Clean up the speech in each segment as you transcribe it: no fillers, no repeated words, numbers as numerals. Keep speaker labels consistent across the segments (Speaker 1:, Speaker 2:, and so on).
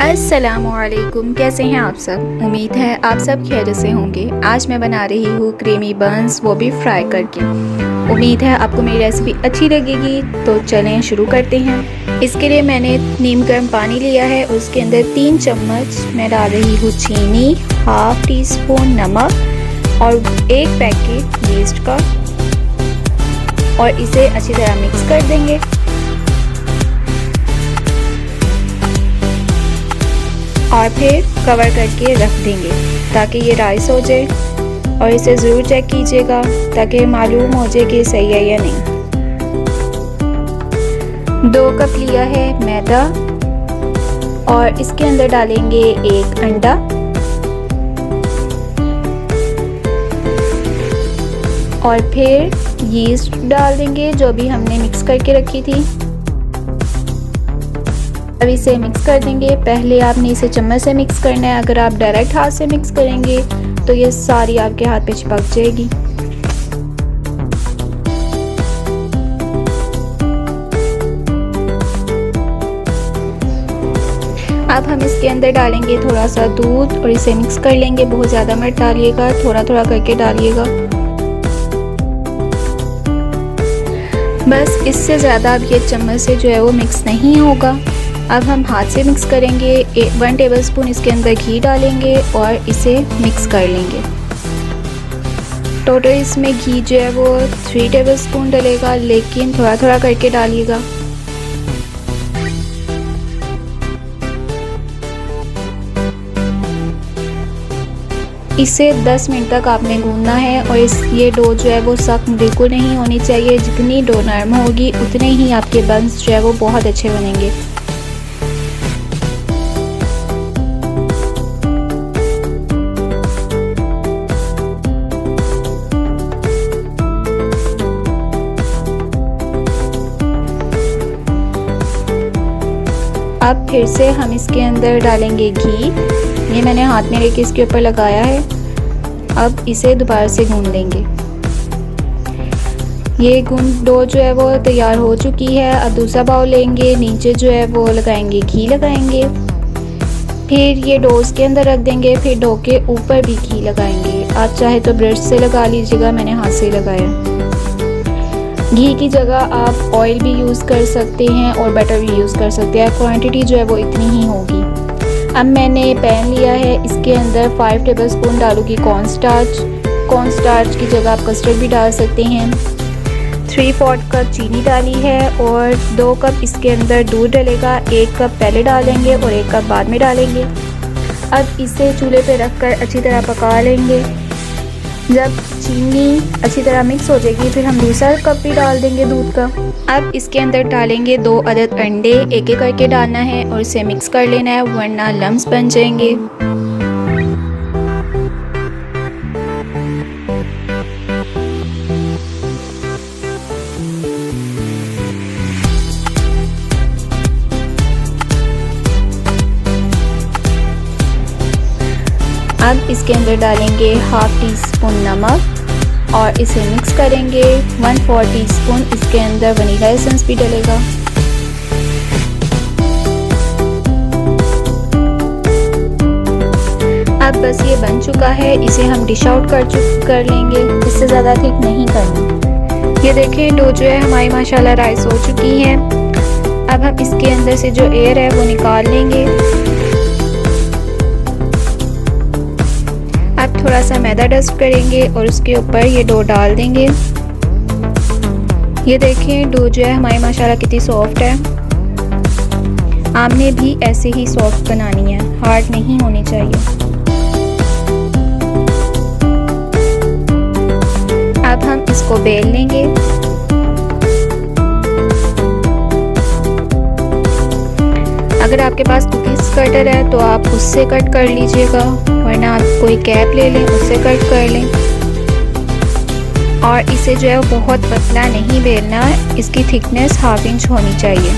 Speaker 1: अस्सलामुअलैकुम, कैसे हैं आप सब। उम्मीद है आप सब खैरियत से होंगे। आज मैं बना रही हूँ क्रीमी बंस, वो भी फ्राई करके। उम्मीद है आपको मेरी रेसिपी अच्छी लगेगी। तो चलें शुरू करते हैं। इसके लिए मैंने नीम गर्म पानी लिया है, उसके अंदर 3 चम्मच मैं डाल रही हूँ चीनी, हाफ टी स्पून नमक और 1 पैकेट यीस्ट का, और इसे अच्छी तरह मिक्स कर देंगे। और फिर कवर करके रख देंगे ताकि ये राइस हो जाए। और इसे ज़रूर चेक कीजिएगा ताकि मालूम हो जाए कि सही है या नहीं। 2 कप लिया है मैदा और इसके अंदर डालेंगे 1 अंडा, और फिर यीस्ट डाल देंगे जो भी हमने मिक्स करके रखी थी। अब इसे मिक्स कर देंगे। पहले आपने इसे चम्मच से मिक्स करना है। अगर आप डायरेक्ट हाथ से मिक्स करेंगे तो ये सारी आपके हाथ पे चिपक जाएगी। अब हम इसके अंदर डालेंगे थोड़ा सा दूध और इसे मिक्स कर लेंगे। बहुत ज़्यादा मत डालिएगा, थोड़ा थोड़ा करके डालिएगा। बस इससे ज़्यादा अब ये चम्मच से जो है वो मिक्स नहीं होगा। अब हम हाथ से मिक्स करेंगे। 1 टेबलस्पून इसके अंदर घी डालेंगे और इसे मिक्स कर लेंगे। टोटल इसमें घी जो है वो 3 टेबलस्पून डलेगा, लेकिन थोड़ा थोड़ा करके डालिएगा। इसे 10 मिनट तक आपने गूंदना है। और ये डो जो है वो सख्त बिल्कुल नहीं होनी चाहिए। जितनी डो नरम होगी उतने ही आपके बंस जो है वो बहुत अच्छे बनेंगे। अब फिर से हम इसके अंदर डालेंगे घी। ये मैंने हाथ में लेके इसके ऊपर लगाया है। अब इसे दोबारा से गूंद लेंगे। ये डो जो है वो तैयार हो चुकी है। अब दूसरा बाउल लेंगे, नीचे जो है वो लगाएंगे घी लगाएंगे। फिर ये डो के अंदर रख देंगे। फिर डो के ऊपर भी घी लगाएंगे। आप चाहे तो ब्रश से लगा लीजिएगा, मैंने हाथ से लगाया। घी की जगह आप ऑयल भी यूज़ कर सकते हैं और बटर भी यूज़ कर सकते हैं। क्वांटिटी जो है वो इतनी ही होगी। अब मैंने पैन लिया है, इसके अंदर 5 टेबलस्पून डालूंगी कॉर्नस्टार्च की जगह आप कस्टर्ड भी डाल सकते हैं। 3/4 कप चीनी डाली है और 2 कप इसके अंदर दूध डलेगा। 1 कप पहले डालेंगे और 1 कप बाद में डालेंगे। अब इसे चूल्हे पे रखकर अच्छी तरह पका लेंगे। जब चीनी अच्छी तरह मिक्स हो जाएगी फिर हम दूसरा कप भी डाल देंगे दूध का। अब इसके अंदर डालेंगे 2 अदद अंडे, एक एक करके डालना है और इसे मिक्स कर लेना है, वरना लम्स बन जाएंगे। अब इसके अंदर डालेंगे हाफ टी स्पून नमक और इसे मिक्स करेंगे। 1/4 टीस्पून इसके अंदर वनीला एसेंस भी डलेगा। अब बस ये बन चुका है। इसे हम डिश आउट कर लेंगे। इससे ज़्यादा थिक नहीं करना। ये देखें डो जो है हमारी माशाल्लाह राइस हो चुकी है। अब हम इसके अंदर से जो एयर है वो निकाल लेंगे। अब थोड़ा सा मैदा डस्ट करेंगे और उसके ऊपर ये डो डाल देंगे। ये देखें डो जो है हमारी माशाल्लाह कितनी सॉफ्ट है। आपने भी ऐसे ही सॉफ्ट बनानी है, हार्ड नहीं होनी चाहिए। अब हम इसको बेल लेंगे। अगर आपके पास कुकीज़ कटर है तो आप उससे कट कर लीजिएगा, वरना आप कोई कैप ले लें उससे कट कर लें। और इसे जो है बहुत पतला नहीं बेलना, इसकी थिकनेस 1/2 इंच होनी चाहिए।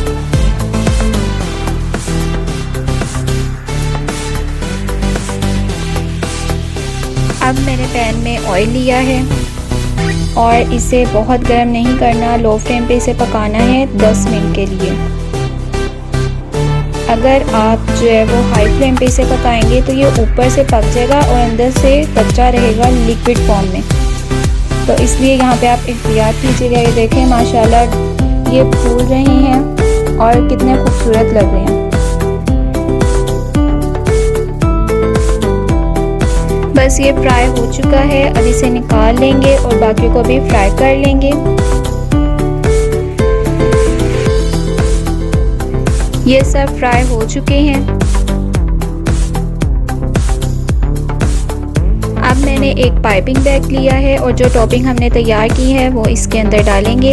Speaker 1: अब मैंने पैन में ऑयल लिया है और इसे बहुत गर्म नहीं करना, लो फ्लेम पे इसे पकाना है 10 मिनट के लिए। अगर आप जो है वो हाई फ्लेम पे इसे पकाएंगे तो ये ऊपर से पक जाएगा और अंदर से कच्चा रहेगा लिक्विड फॉर्म में। तो इसलिए यहाँ पे आप एहतियात कीजिएगा। ये देखें माशाल्लाह ये फूल रही हैं और कितने खूबसूरत लग रहे हैं। बस ये फ्राई हो चुका है, अब इसे निकाल लेंगे और बाकी को भी फ्राई कर लेंगे। ये सब फ्राई हो चुके हैं। अब मैंने एक पाइपिंग बैग लिया है और जो टॉपिंग हमने तैयार की है वो इसके अंदर डालेंगे।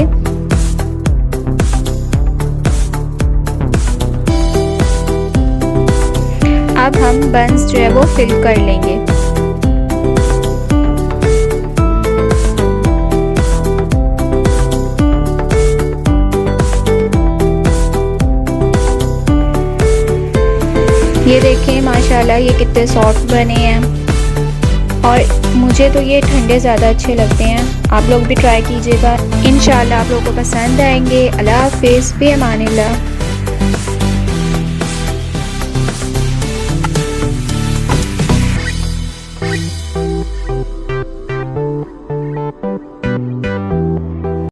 Speaker 1: अब हम बंस जो है वो फिल कर लेंगे। ये देखें माशाल्लाह ये कितने सॉफ्ट बने हैं और मुझे तो ये ठंडे ज़्यादा अच्छे लगते हैं। आप लोग भी ट्राई कीजिएगा, इंशाल्लाह आप लोगों को पसंद आएंगे। अल्लाह हाफ़िज़, फ़ी अमानिल्लाह।